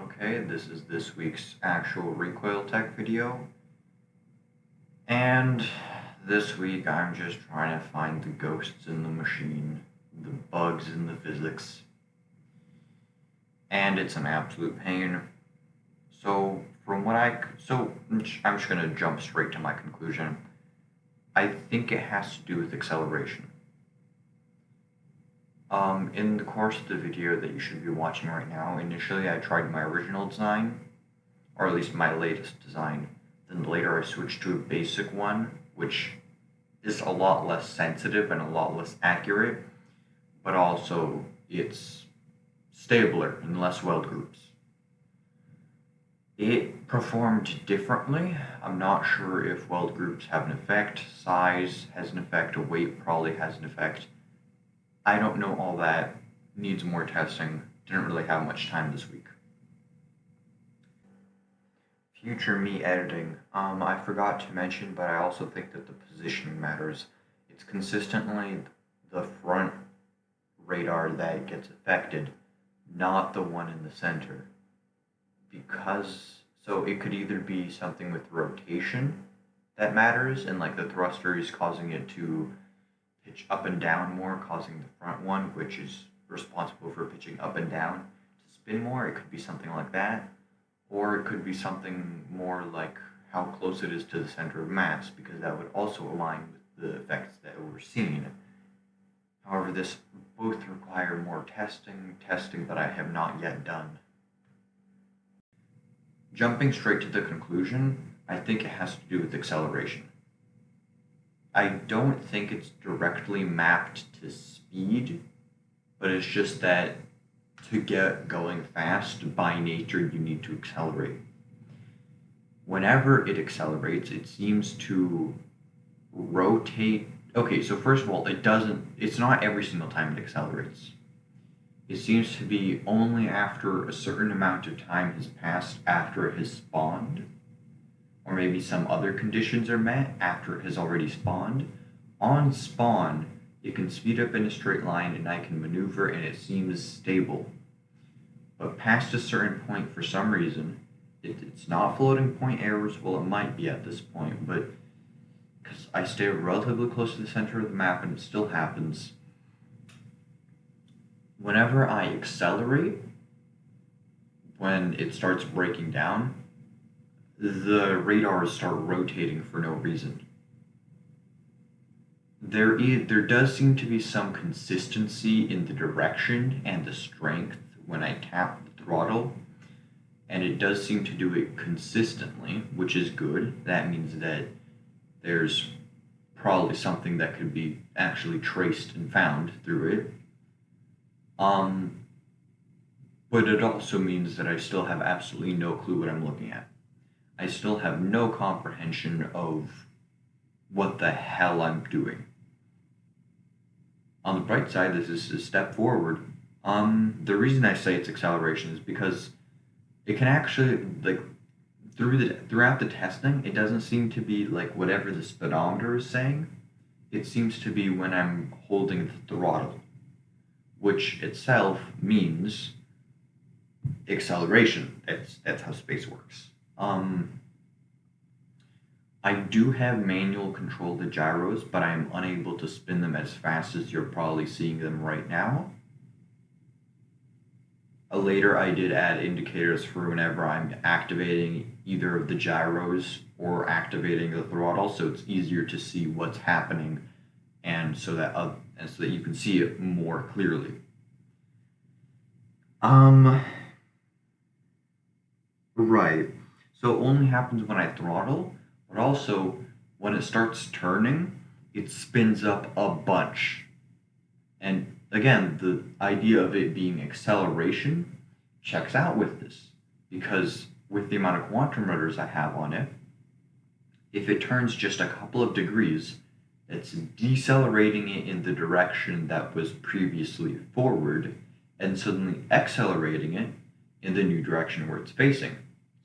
Okay, this is this week's actual recoil tech video. And this week I'm just trying to find the ghosts in the machine, the bugs in the physics. And it's an absolute pain. So I'm just gonna jump straight to my conclusion. I think it has to do with acceleration. In the course of the video that you should be watching right now, initially I tried my original design, or at least my latest design. Then later I switched to a basic one, which is a lot less sensitive and a lot less accurate, but also it's stabler and less weld groups. It performed differently. I'm not sure if weld groups have an effect, size has an effect, weight probably has an effect. I don't know all that, needs more testing, didn't really have much time this week. Future me editing, I forgot to mention, but I also think that the positioning matters. It's consistently the front radar that gets affected, not the one in the center. So it could either be something with rotation that matters, and like the thruster is causing it to pitch up and down more, causing the front one, which is responsible for pitching up and down, to spin more. It could be something like that. Or it could be something more like how close it is to the center of mass, because that would also align with the effects that we're seeing. However, this both require more testing that I have not yet done. Jumping straight to the conclusion, I think it has to do with acceleration. I don't think it's directly mapped to speed, but it's just that to get going fast, by nature, you need to accelerate. Whenever it accelerates, it seems to rotate. Okay, so first of all, it's not every single time it accelerates. It seems to be only after a certain amount of time has passed after it has spawned, or maybe some other conditions are met after it has already spawned. On spawn, it can speed up in a straight line and I can maneuver and it seems stable. But past a certain point, for some reason, it's not floating point errors. Well, it might be at this point, but because I stay relatively close to the center of the map and it still happens. Whenever I accelerate, when it starts breaking down, the radars start rotating for no reason. There does seem to be some consistency in the direction and the strength when I tap the throttle, and it does seem to do it consistently, which is good. That means that there's probably something that could be actually traced and found through it. But it also means that I still have absolutely no clue what I'm looking at. I still have no comprehension of what the hell I'm doing. On the bright side, this is a step forward. The reason I say it's acceleration is because it can actually, like, throughout the testing, it doesn't seem to be like whatever the speedometer is saying. It seems to be when I'm holding the throttle, which itself means acceleration. That's how space works. I do have manual control of the gyros, but I am unable to spin them as fast as you're probably seeing them right now. Later, I did add indicators for whenever I'm activating either of the gyros or activating the throttle, so it's easier to see what's happening, and so that you can see it more clearly. Right. So it only happens when I throttle, but also when it starts turning, it spins up a bunch. And again, the idea of it being acceleration checks out with this, because with the amount of quantum rotors I have on it, if it turns just a couple of degrees, it's decelerating it in the direction that was previously forward and suddenly accelerating it in the new direction where it's facing.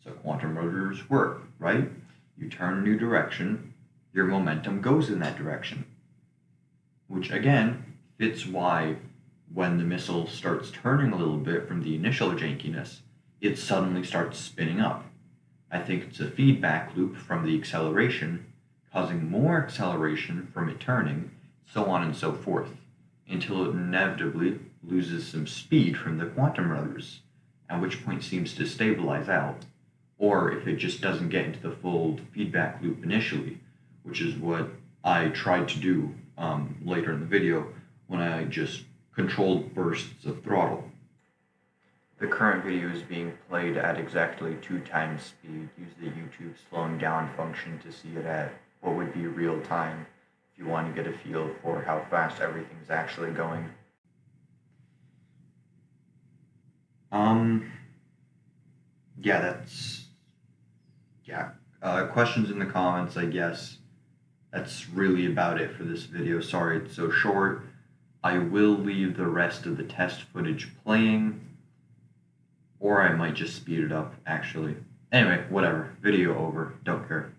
So quantum rotors work, right? You turn a new direction, your momentum goes in that direction, which again fits why when the missile starts turning a little bit from the initial jankiness, it suddenly starts spinning up. I think it's a feedback loop from the acceleration, causing more acceleration from it turning, so on and so forth, until it inevitably loses some speed from the quantum rudders, at which point seems to stabilize out, or if it just doesn't get into the full feedback loop initially, which is what I tried to do later in the video when I just controlled bursts of throttle. The current video is being played at exactly 2 times speed. Use the YouTube slowing down function to see it at what would be real time if you want to get a feel for how fast everything's actually going. Questions in the comments, I guess. That's really about it for this video. Sorry it's so short. I will leave the rest of the test footage playing, or I might just speed it up, actually. Anyway, whatever. Video over. Don't care.